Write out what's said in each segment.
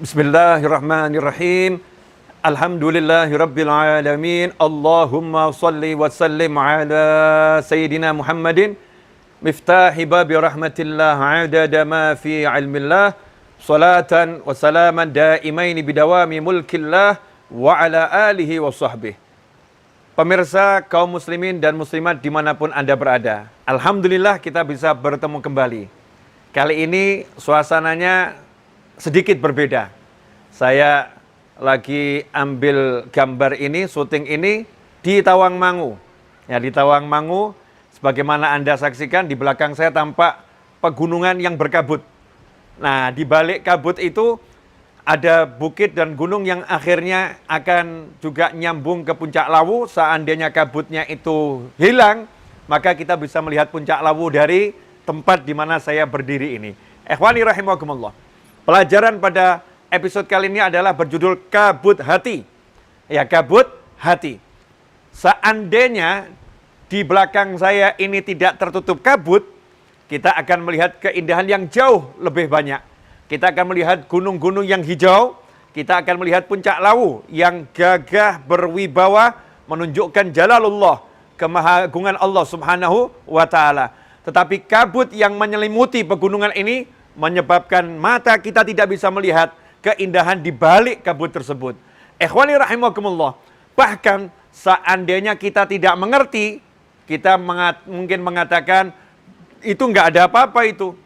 Bismillahirrahmanirrahim. Alhamdulillahirabbil alamin. Allahumma shalli wa sallim ala sayyidina Muhammadin miftahi babi rahmatillah adada ma fi ilmillah. Salatan wa salaman daimaini bidawami mulkillah wa ala alihi wa sahbihi. Pemirsa kaum muslimin dan muslimat dimanapun Anda berada, alhamdulillah kita bisa bertemu kembali. Kali ini suasananya sedikit berbeda. Saya lagi ambil gambar ini, syuting ini di Tawangmangu. Ya, di Tawangmangu, sebagaimana Anda saksikan di belakang saya tampak pegunungan yang berkabut. Nah, di balik kabut itu ada bukit dan gunung yang akhirnya akan juga nyambung ke Puncak Lawu. Seandainya kabutnya itu hilang, maka kita bisa melihat Puncak Lawu dari tempat di mana saya berdiri ini. Ikhwani rahimakumullah. Pelajaran pada episode kali ini adalah berjudul kabut hati. Ya, kabut hati. Seandainya di belakang saya ini tidak tertutup kabut, kita akan melihat keindahan yang jauh lebih banyak. Kita akan melihat gunung-gunung yang hijau, kita akan melihat Puncak Lawu yang gagah berwibawa menunjukkan jalalullah, kemahagungan Allah Subhanahu wa taala. Tetapi kabut yang menyelimuti pegunungan ini menyebabkan mata kita tidak bisa melihat keindahan di balik kabut tersebut. Ikhwani rahimakumullah. Bahkan seandainya kita tidak mengerti, kita mungkin mengatakan itu nggak ada apa-apa itu.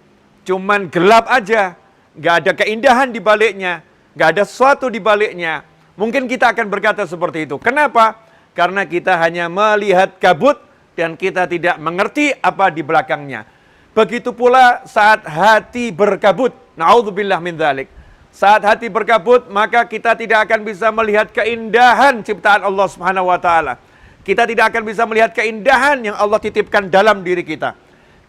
Cuman gelap aja, nggak ada keindahan di baliknya, nggak ada sesuatu di baliknya. Mungkin kita akan berkata seperti itu. Kenapa? Karena kita hanya melihat kabut dan kita tidak mengerti apa di belakangnya. Begitu pula saat hati berkabut. Na'udzubillah min dzalik. Saat hati berkabut, maka kita tidak akan bisa melihat keindahan ciptaan Allah Subhanahu wa taala. Kita tidak akan bisa melihat keindahan yang Allah titipkan dalam diri kita.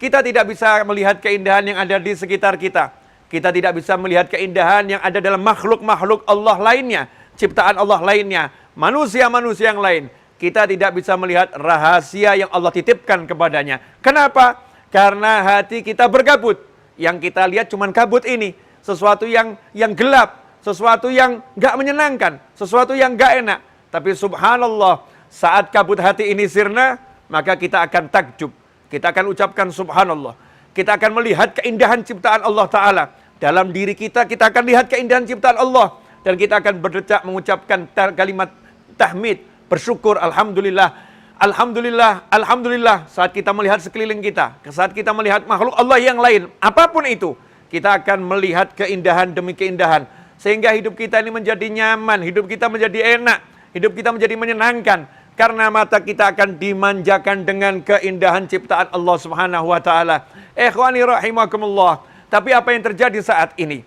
Kita tidak bisa melihat keindahan yang ada di sekitar kita. Kita tidak bisa melihat keindahan yang ada dalam makhluk-makhluk Allah lainnya, ciptaan Allah lainnya, manusia-manusia yang lain. Kita tidak bisa melihat rahasia yang Allah titipkan kepadanya. Kenapa? Karena hati kita berkabut. Yang kita lihat cuma kabut ini. Sesuatu yang gelap. Sesuatu yang gak menyenangkan. Sesuatu yang gak enak. Tapi subhanallah, saat kabut hati ini sirna, maka kita akan takjub. Kita akan ucapkan subhanallah. Kita akan melihat keindahan ciptaan Allah Ta'ala. Dalam diri kita, kita akan lihat keindahan ciptaan Allah. Dan kita akan berdecak mengucapkan kalimat tahmid. Bersyukur, alhamdulillah. Alhamdulillah, alhamdulillah, saat kita melihat sekeliling kita, saat kita melihat makhluk Allah yang lain, apapun itu, kita akan melihat keindahan demi keindahan. Sehingga hidup kita ini menjadi nyaman, hidup kita menjadi enak, hidup kita menjadi menyenangkan. Karena mata kita akan dimanjakan dengan keindahan ciptaan Allah Subhanahu wa taala. Ikhwani rahimakumullah. Tapi apa yang terjadi saat ini?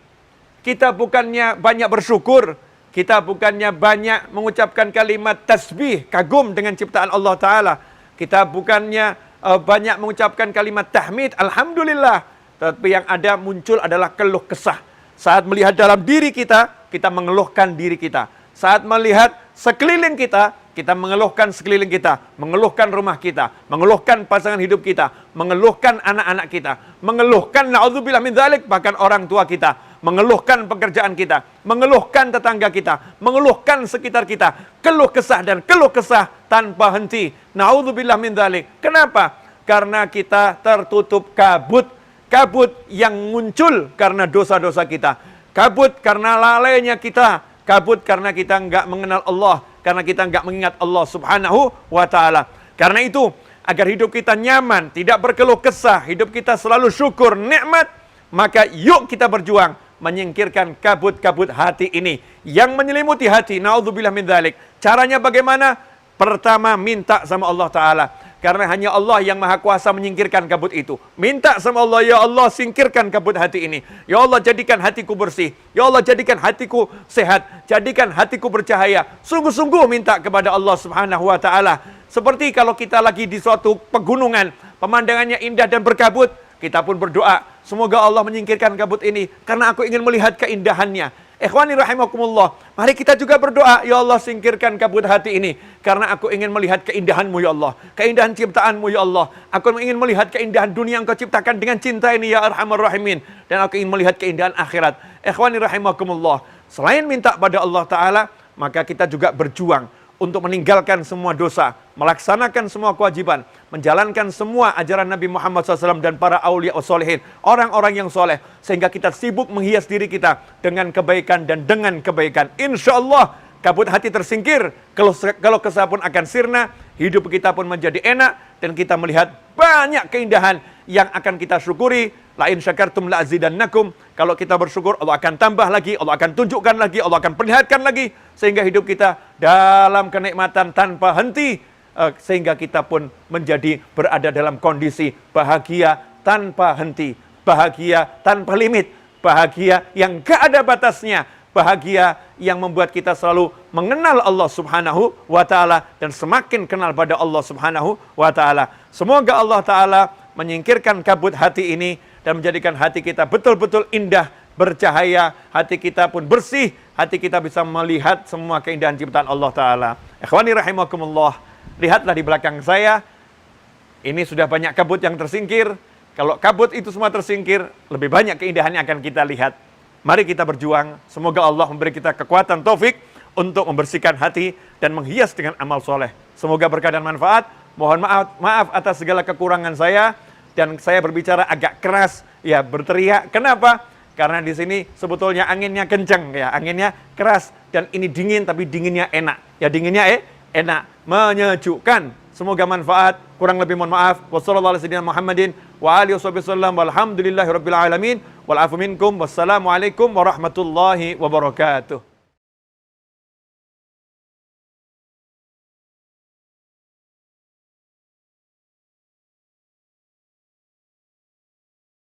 Kita bukannya banyak bersyukur, kita bukannya banyak mengucapkan kalimat tasbih, kagum dengan ciptaan Allah Ta'ala. Kita bukannya banyak mengucapkan kalimat tahmid, alhamdulillah. Tapi yang ada muncul adalah keluh kesah. Saat melihat dalam diri kita, kita mengeluhkan diri kita. Saat melihat sekeliling kita mengeluhkan sekeliling kita. Mengeluhkan rumah kita, mengeluhkan pasangan hidup kita, mengeluhkan anak-anak kita, mengeluhkan na'udzubillah min dzalik, bahkan orang tua kita. Mengeluhkan pekerjaan kita, mengeluhkan tetangga kita, mengeluhkan sekitar kita, keluh kesah dan keluh kesah tanpa henti. Na'udzubillah min dzalik. Kenapa? Karena kita tertutup kabut. Kabut yang muncul karena dosa-dosa kita. Kabut karena lalainya kita. Kabut karena kita enggak mengenal Allah, karena kita enggak mengingat Allah Subhanahu wa taala. Karena itu, agar hidup kita nyaman, tidak berkeluh kesah, hidup kita selalu syukur nikmat, maka yuk kita berjuang menyingkirkan kabut-kabut hati ini yang menyelimuti hati. Na'udzubillah min dzalik. Caranya bagaimana? Pertama, minta sama Allah Ta'ala. Karena hanya Allah yang maha kuasa menyingkirkan kabut itu. Minta sama Allah, ya Allah singkirkan kabut hati ini. Ya Allah jadikan hatiku bersih. Ya Allah jadikan hatiku sehat. Jadikan hatiku bercahaya. Sungguh-sungguh minta kepada Allah Subhanahu wa Ta'ala. Seperti kalau kita lagi di suatu pegunungan, pemandangannya indah dan berkabut, kita pun berdoa, semoga Allah menyingkirkan kabut ini, karena aku ingin melihat keindahannya. Ikhwani rahimakumullah, mari kita juga berdoa, ya Allah singkirkan kabut hati ini, karena aku ingin melihat keindahanmu ya Allah, keindahan ciptaanmu ya Allah. Aku ingin melihat keindahan dunia yang kau ciptakan dengan cinta ini ya Arhamar Rahimin, dan aku ingin melihat keindahan akhirat. Ikhwani rahimakumullah, Selain minta pada Allah Ta'ala, maka kita juga berjuang untuk meninggalkan semua dosa, melaksanakan semua kewajiban, menjalankan semua ajaran Nabi Muhammad SAW dan para aulia solehin, orang-orang yang soleh, sehingga kita sibuk menghias diri kita dengan kebaikan dan dengan kebaikan. Insya Allah kabut hati tersingkir, kalau kesah pun akan sirna, hidup kita pun menjadi enak, dan kita melihat banyak keindahan yang akan kita syukuri. La in syakartum la azidannakum. Kalau kita bersyukur, Allah akan tambah lagi, Allah akan tunjukkan lagi, Allah akan perlihatkan lagi, sehingga hidup kita dalam kenikmatan tanpa henti, sehingga kita pun menjadi berada dalam kondisi bahagia tanpa henti, bahagia tanpa limit, bahagia yang gak ada batasnya, bahagia yang membuat kita selalu mengenal Allah Subhanahu wa Ta'ala dan semakin kenal pada Allah Subhanahu wa Ta'ala. Semoga Allah Ta'ala menyingkirkan kabut hati ini dan menjadikan hati kita betul-betul indah, bercahaya, hati kita pun bersih, hati kita bisa melihat semua keindahan ciptaan Allah Ta'ala. Ikhwani rahimakumullah, lihatlah di belakang saya, ini sudah banyak kabut yang tersingkir. Kalau kabut itu semua tersingkir, lebih banyak keindahan yang akan kita lihat. Mari kita berjuang, semoga Allah memberi kita kekuatan taufik untuk membersihkan hati dan menghias dengan amal soleh. Semoga berkah dan manfaat. Mohon maaf atas segala kekurangan saya, dan saya berbicara agak keras, ya berteriak. Kenapa? Karena di sini sebetulnya anginnya kencang, ya anginnya keras, dan ini dingin tapi dinginnya enak. Ya dinginnya enak, menyejukkan. Semoga manfaat. Kurang lebih mohon maaf. Wassalamualaikum warahmatullahi wabarakatuh.